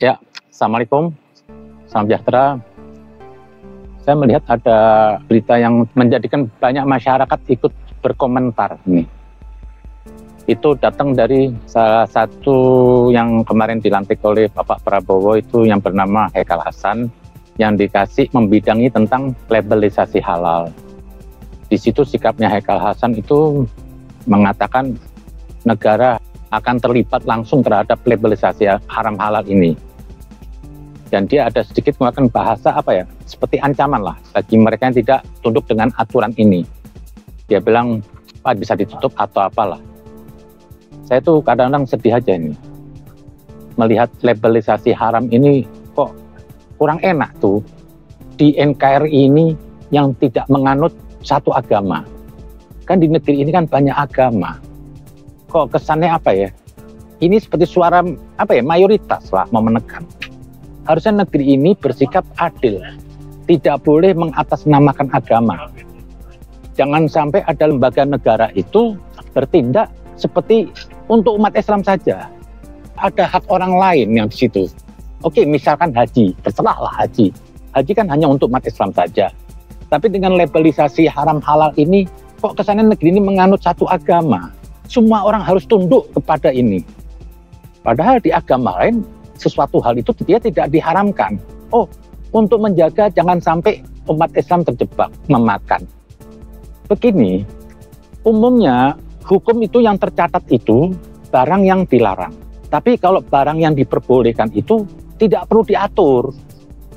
Ya, Assalamualaikum, salam sejahtera. Saya melihat ada berita yang menjadikan banyak masyarakat ikut berkomentar. Itu datang dari salah satu yang kemarin dilantik oleh Bapak Prabowo itu yang bernama Haikal Hasan, yang dikasih membidangi tentang labelisasi halal. Di situ sikapnya Haikal Hasan itu mengatakan negara akan terlibat langsung terhadap labelisasi haram halal ini. Dan dia ada sedikit menggunakan bahasa seperti ancaman lah bagi mereka yang tidak tunduk dengan aturan ini. Dia bilang, Pak, bisa ditutup atau apalah. Saya tuh kadang-kadang sedih aja ini. Melihat labelisasi haram ini kok kurang enak tuh. Di NKRI ini yang tidak menganut satu agama. Kan di negeri ini kan banyak agama. Kok kesannya ini seperti suara mayoritas lah mau menekan. Harusnya negeri ini bersikap adil, tidak boleh mengatasnamakan agama. Jangan sampai ada lembaga negara itu bertindak seperti untuk umat Islam saja. Ada hak orang lain yang di situ. Oke, misalkan haji, terserahlah haji. Haji kan hanya untuk umat Islam saja. Tapi dengan labelisasi haram halal ini, kok kesannya negeri ini menganut satu agama. Semua orang harus tunduk kepada ini. Padahal di agama lain, sesuatu hal itu dia tidak diharamkan. Oh, untuk menjaga jangan sampai umat Islam terjebak memakan. Begini, umumnya hukum itu yang tercatat itu barang yang dilarang. Tapi kalau barang yang diperbolehkan itu tidak perlu diatur.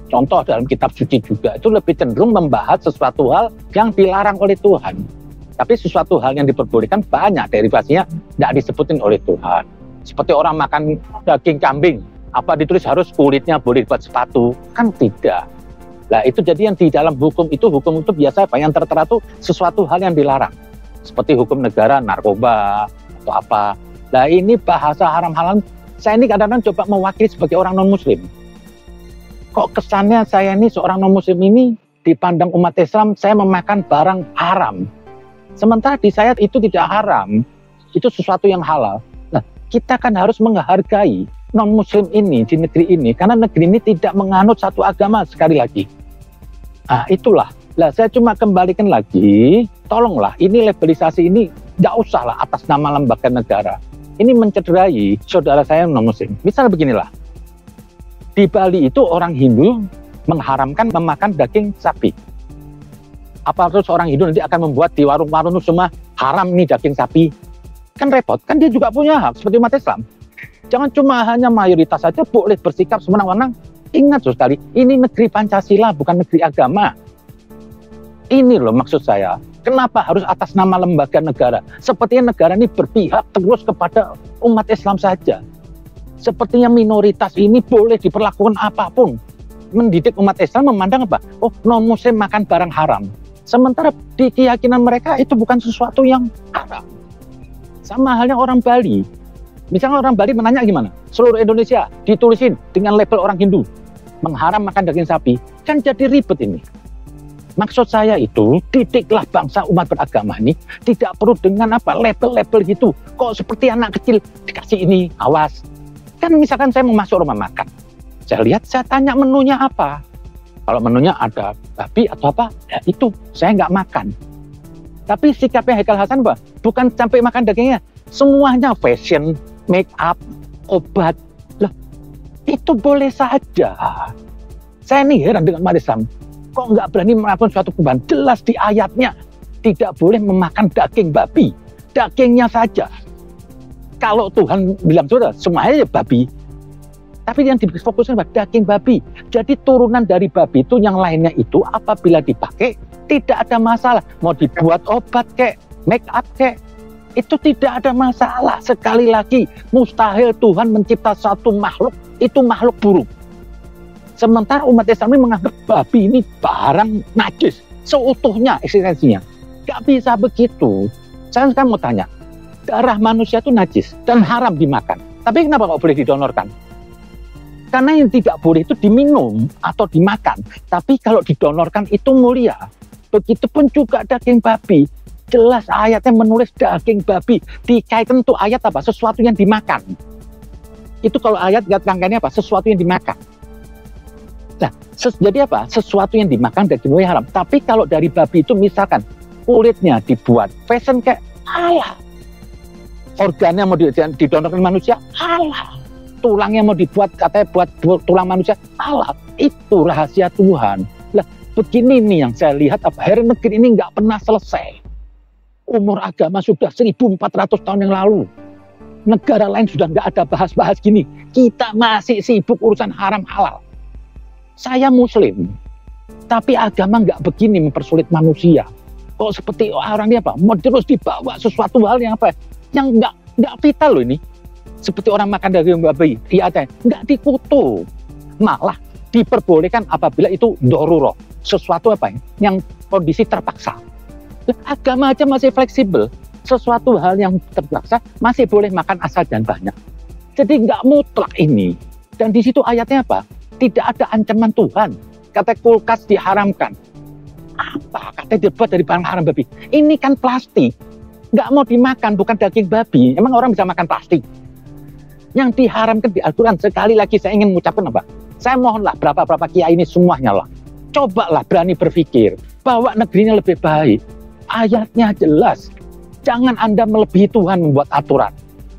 Contoh dalam kitab suci juga itu lebih cenderung membahas sesuatu hal yang dilarang oleh Tuhan. Tapi sesuatu hal yang diperbolehkan banyak derivasinya tidak disebutin oleh Tuhan. Seperti orang makan daging kambing, apa ditulis harus kulitnya boleh buat sepatu? Kan tidak. Nah itu jadi yang di dalam hukum itu biasa yang tertera itu sesuatu hal yang dilarang. Seperti hukum negara, narkoba, atau apa. Nah ini bahasa haram halal, saya ini kadang-kadang coba mewakili sebagai orang non-muslim. Kok kesannya saya ini seorang non-muslim ini dipandang umat Islam, saya memakan barang haram. Sementara di saya itu tidak haram, itu sesuatu yang halal. Nah, kita kan harus menghargai non-muslim ini di negeri ini, karena negeri ini tidak menganut satu agama sekali lagi. Nah, itulah. Lah, saya cuma kembalikan lagi, tolonglah, ini labelisasi ini tidak usahlah atas nama lembaga negara. Ini mencederai saudara saya non-muslim. Misal beginilah, di Bali itu orang Hindu mengharamkan memakan daging sapi. Apa terus orang Hindu nanti akan membuat di warung-warung itu semua haram nih daging sapi? Kan repot, kan dia juga punya hak seperti umat Islam. Jangan cuma hanya mayoritas saja boleh bersikap sewenang-wenang. Ingat sekali, ini negeri Pancasila bukan negeri agama. Ini loh maksud saya, kenapa harus atas nama lembaga negara? Sepertinya negara ini berpihak terus kepada umat Islam saja. Sepertinya minoritas ini boleh diperlakukan apapun. Mendidik umat Islam memandang apa? Oh, non-muslim makan barang haram. Sementara di keyakinan mereka itu bukan sesuatu yang haram. Sama halnya orang Bali. Misalnya orang Bali menanya gimana? Seluruh Indonesia ditulisin dengan label orang Hindu. Mengharam makan daging sapi. Kan jadi ribet ini. Maksud saya itu, didiklah bangsa umat beragama ini tidak perlu dengan label-label gitu. Kok seperti anak kecil dikasih ini, awas. Kan misalkan saya mau masuk rumah makan. Saya lihat, saya tanya menunya apa. Kalau menunya ada babi atau apa, ya itu saya nggak makan. Tapi sikapnya Haikal Hasan bukan sampai makan dagingnya, semuanya fashion, make up, obat. Lah, itu boleh saja. Saya nih heran dengan umat Islam, kok nggak berani melakukan suatu perubahan? Jelas di ayatnya tidak boleh memakan daging babi, dagingnya saja. Kalau Tuhan bilang sudah semuanya ya babi. Tapi yang difokuskan pada daging babi. Jadi turunan dari babi itu yang lainnya itu apabila dipakai tidak ada masalah. Mau dibuat obat kek, make up kek, itu tidak ada masalah. Sekali lagi, mustahil Tuhan mencipta satu makhluk, itu makhluk buruk. Sementara umat Islam ini menganggap babi ini barang najis, seutuhnya eksistensinya. Gak bisa begitu. Saya sekarang mau tanya, darah manusia itu najis dan haram dimakan. Tapi kenapa kok boleh didonorkan? Karena yang tidak boleh itu diminum atau dimakan. Tapi kalau didonorkan itu mulia. Begitupun juga daging babi. Jelas ayatnya menulis daging babi. Dikaitkan itu ayat apa? Sesuatu yang dimakan. Itu kalau ayat kangkangnya apa? Sesuatu yang dimakan. Nah, jadi apa? Sesuatu yang dimakan daging babi haram. Tapi kalau dari babi itu misalkan kulitnya dibuat fashion kayak halal. Organnya mau didonorkan manusia, halal. Tulangnya mau dibuat, katanya buat tulang manusia, halal. Itu rahasia Tuhan. Lah, begini nih yang saya lihat, hari negeri ini nggak pernah selesai. Umur agama sudah 1400 tahun yang lalu. Negara lain sudah nggak ada bahas-bahas gini. Kita masih sibuk urusan haram halal. Saya Muslim, tapi agama nggak begini mempersulit manusia. Kok seperti orang ini apa? Mau terus dibawa sesuatu hal yang apa? Yang nggak vital loh ini. Seperti orang makan daging babi, nggak dikutuk. Malah diperbolehkan apabila itu doruro. Sesuatu apa yang kondisi terpaksa. Agama aja masih fleksibel. Sesuatu hal yang terpaksa masih boleh makan asal dan banyak. Jadi nggak mutlak ini. Dan di situ ayatnya apa? Tidak ada ancaman Tuhan. Kata kulkas diharamkan. Apa? Katanya dibuat dari barang haram babi. Ini kan plastik. Nggak mau dimakan, bukan daging babi. Emang orang bisa makan plastik? Yang diharamkan di Al-Quran, sekali lagi saya ingin mengucapkan apa? Saya mohonlah berapa kiai ini semuanya lah. Cobalah berani berpikir bahwa negerinya lebih baik. Ayatnya jelas. Jangan Anda melebihi Tuhan membuat aturan.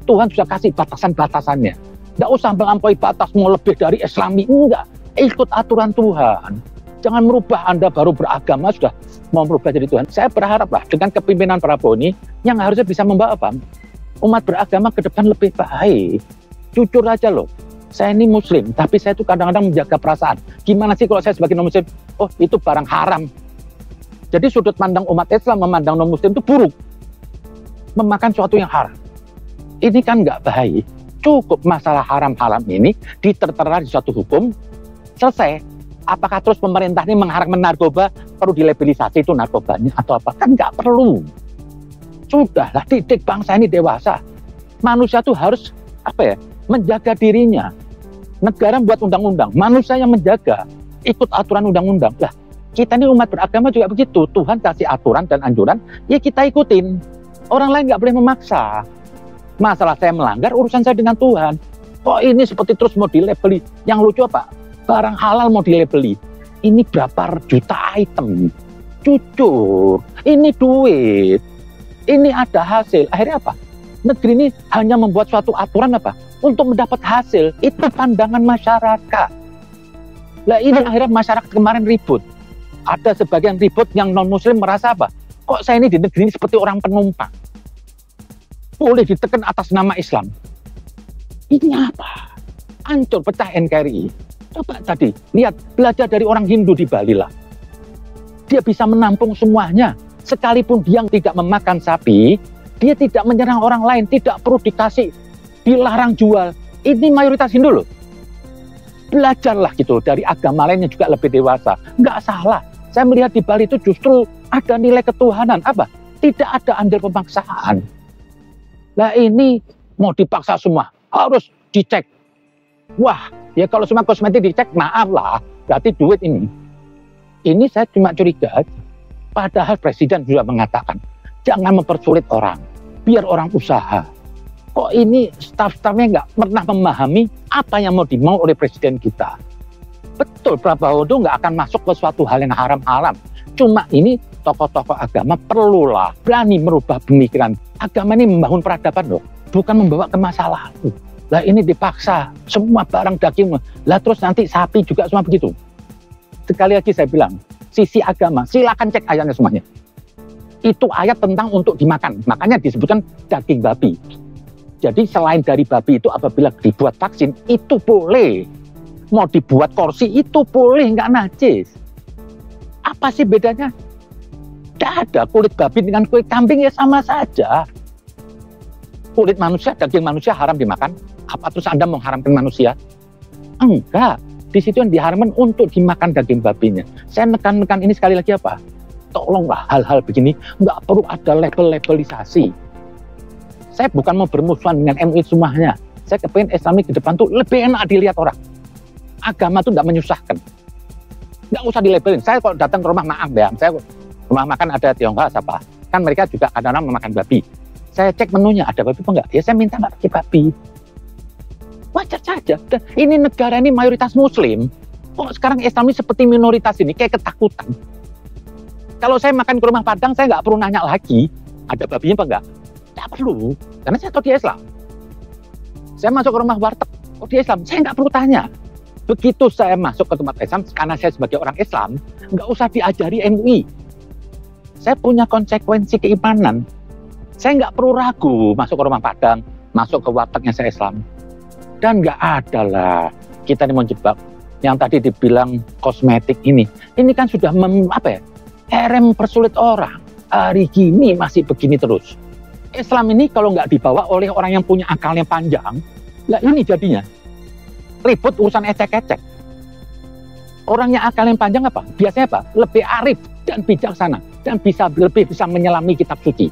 Tuhan sudah kasih batasan-batasannya. Nggak usah melampaui batas mau lebih dari Islami. Enggak. Ikut aturan Tuhan. Jangan merubah Anda baru beragama sudah mau merubah jadi Tuhan. Saya berharap lah dengan kepimpinan Prabowo ini yang harusnya bisa membawa apa? Umat beragama ke depan lebih baik. Jujur aja loh. Saya ini Muslim, tapi saya tuh kadang-kadang menjaga perasaan. Gimana sih kalau saya sebagai non-Muslim? Oh, itu barang haram. Jadi sudut pandang umat Islam memandang non-Muslim itu buruk. Memakan sesuatu yang haram. Ini kan nggak baik. Cukup masalah haram-haram ini ditertera di suatu hukum, selesai. Apakah terus pemerintah ini mengharamkan narkoba, perlu dilabelisasi itu narkobanya atau apa? Kan nggak perlu. Sudahlah, didik bangsa ini dewasa. Manusia tuh harus apa ya? Menjaga dirinya. Negara buat undang-undang, manusia yang menjaga, ikut aturan undang-undang. Lah, kita ini umat beragama juga begitu. Tuhan kasih aturan dan anjuran, ya kita ikutin. Orang lain nggak boleh memaksa. Masalah saya melanggar, urusan saya dengan Tuhan. Kok ini seperti terus mau dilabeli? Yang lucu apa? Barang halal mau dilabeli. Ini berapa juta item. Jujur, ini duit. Ini ada hasil. Akhirnya apa? Negeri ini hanya membuat suatu aturan apa? Untuk mendapat hasil. Itu pandangan masyarakat. Lah ini akhirnya masyarakat kemarin ribut. Ada sebagian ribut yang non-Muslim merasa apa? Kok saya ini di negeri ini seperti orang penumpang? Boleh ditekan atas nama Islam. Ini apa? Hancur, pecah NKRI. Coba tadi, lihat, belajar dari orang Hindu di Bali lah. Dia bisa menampung semuanya. Sekalipun dia tidak memakan sapi, dia tidak menyerang orang lain, tidak perlu dikasih, dilarang jual. Ini mayoritas Hindu loh. Belajarlah gitu dari agama lainnya juga lebih dewasa. Nggak salah. Saya melihat di Bali itu justru ada nilai ketuhanan. Apa? Tidak ada andil pemaksaan. Nah ini mau dipaksa semua, harus dicek. Wah, ya kalau semua kosmetik dicek, maaf lah, berarti duit ini. Ini saya cuma curiga, padahal Presiden juga mengatakan, jangan mempersulit orang, biar orang usaha. Kok ini staf-stafnya nggak pernah memahami apa yang mau dimau oleh Presiden kita. Betul, Prabowo itu nggak akan masuk ke suatu hal yang haram-haram. Cuma ini tokoh-tokoh agama perlulah berani merubah pemikiran. Agama ini membangun peradaban loh, bukan membawa ke masa lalu. Lah ini dipaksa, semua barang daging. Lah terus nanti sapi juga semua begitu. Sekali lagi saya bilang, sisi agama, silakan cek ayatnya semuanya. Itu ayat tentang untuk dimakan, makanya disebutkan daging babi. Jadi selain dari babi itu apabila dibuat vaksin, itu boleh. Mau dibuat kursi, itu boleh, nggak najis. Apa sih bedanya? Tidak ada. Kulit babi dengan kulit kambing ya sama saja. Kulit manusia, daging manusia haram dimakan. Apa terus Anda mengharamkan manusia? Enggak. Di situ yang diharamkan untuk dimakan daging babinya. Saya nekan-nekan ini sekali lagi apa? Tolonglah hal-hal begini nggak perlu ada label-labelisasi. Saya bukan mau bermusuhan dengan MUI semuanya. Saya kepengen Islami ke depan tuh lebih enak dilihat orang. Agama tuh nggak menyusahkan. Nggak usah dilabelin. Saya kalau datang ke rumah, maaf ya, saya rumah makan ada Tionghoa apa, kan mereka juga kadang-kadang memakan babi. Saya cek menunya, ada babi apa enggak? Ya saya minta nggak pakai babi. Wajar saja. Dan ini negara ini mayoritas Muslim. Kok sekarang Islam ini seperti minoritas ini, kayak ketakutan. Kalau saya makan ke rumah Padang, saya nggak perlu nanya lagi, ada babinya apa enggak? Nggak perlu, karena saya tahu dia Islam. Saya masuk ke rumah warteg, oh dia Islam, saya nggak perlu tanya. Begitu saya masuk ke tempat Islam, karena saya sebagai orang Islam, nggak usah diajari MUI. Saya punya konsekuensi keimanan. Saya nggak perlu ragu masuk ke rumah Padang, masuk ke wartegnya saya Islam. Dan nggak ada lah, kita ini mau jebak. Yang tadi dibilang kosmetik ini kan sudah mempersulit orang. Hari gini masih begini terus. Islam ini kalau nggak dibawa oleh orang yang punya akal yang panjang, lah ini jadinya ribut urusan ecek-ecek. Orang yang akal yang panjang apa? Biasanya apa? Lebih arif dan bijaksana dan lebih bisa menyelami kitab suci.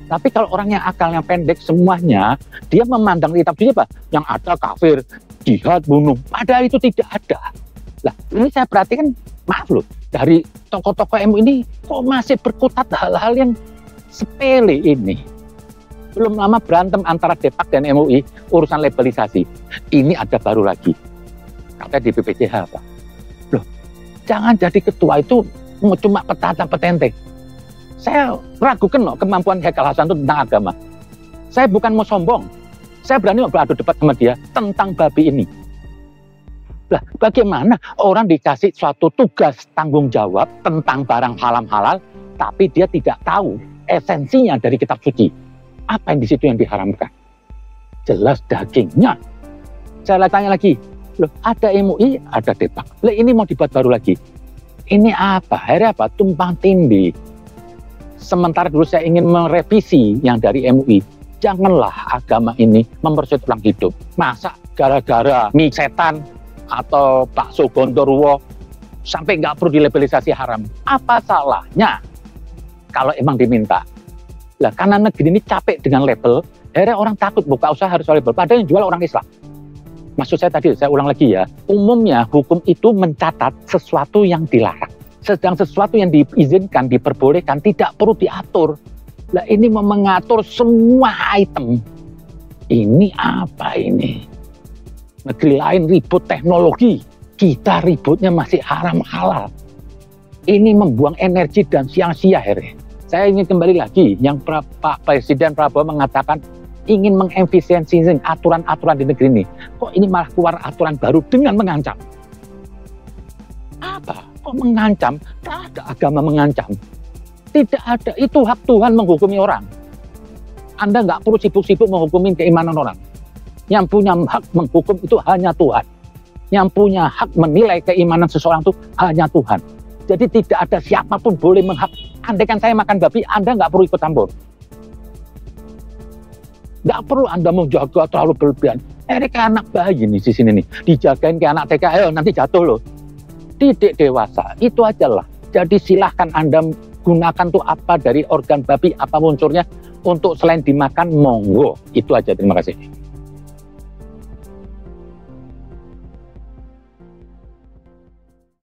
Tapi kalau orang yang akalnya pendek semuanya, dia memandang kitab suci apa? Yang ada kafir, jihad, bunuh. Padahal itu tidak ada. Lah, ini saya perhatikan, maaf loh, dari tokoh-tokoh MUI ini kok masih berkutat hal-hal yang sepele ini. Belum lama berantem antara Depak dan MUI urusan labelisasi. Ini ada baru lagi. Katanya di BPJH, Pak. Loh, jangan jadi ketua itu cuma petata-petente. Saya ragukan loh kemampuan Haikal Hasan itu tentang agama. Saya bukan mau sombong. Saya berani beradu debat sama dia tentang babi ini. Lah, bagaimana orang dikasih suatu tugas tanggung jawab tentang barang halal, tapi dia tidak tahu esensinya dari kitab suci. Apa yang di situ yang diharamkan? Jelas dagingnya. Saya tanya lagi, loh ada MUI, ada Depak. Lah ini mau dibuat baru lagi. Ini apa? Akhirnya apa? Tumpang tindih. Sementara dulu saya ingin merevisi yang dari MUI. Janganlah agama ini mempersulit orang hidup. Masa gara-gara mie setan atau bakso Gondorwo sampai nggak perlu dilabelisasi haram? Apa salahnya kalau emang diminta? Lah karena negeri ini capek dengan label, akhirnya orang takut buka usaha harus label. Padahal yang jual orang Islam. Maksud saya tadi, saya ulang lagi ya. Umumnya hukum itu mencatat sesuatu yang dilarang. Sedang sesuatu yang diizinkan, diperbolehkan, tidak perlu diatur. Lah ini mengatur semua item. Ini apa ini? Negeri lain ribut teknologi, kita ributnya masih haram halal. Ini membuang energi dan sia-sia akhirnya. Saya ingin kembali lagi, yang Pak Presiden Prabowo mengatakan ingin mengefisiensi aturan-aturan di negeri ini. Kok ini malah keluar aturan baru dengan mengancam? Apa? Kok mengancam? Tak ada agama mengancam. Tidak ada, itu hak Tuhan menghukumi orang. Anda nggak perlu sibuk-sibuk menghukumi keimanan orang. Yang punya hak menghukum itu hanya Tuhan. Yang punya hak menilai keimanan seseorang itu hanya Tuhan. Jadi tidak ada siapapun boleh menghak. Andaikan saya makan babi, Anda nggak perlu ikut campur. Nggak perlu Anda menjaga terlalu berlebihan. Kayak anak bayi nih di sini nih, dijagain kayak anak TK, ayo nanti jatuh loh. Didik dewasa, itu aja lah. Jadi silahkan Anda gunakan tuh apa dari organ babi, apa unsurnya untuk selain dimakan, monggo. Itu aja, terima kasih.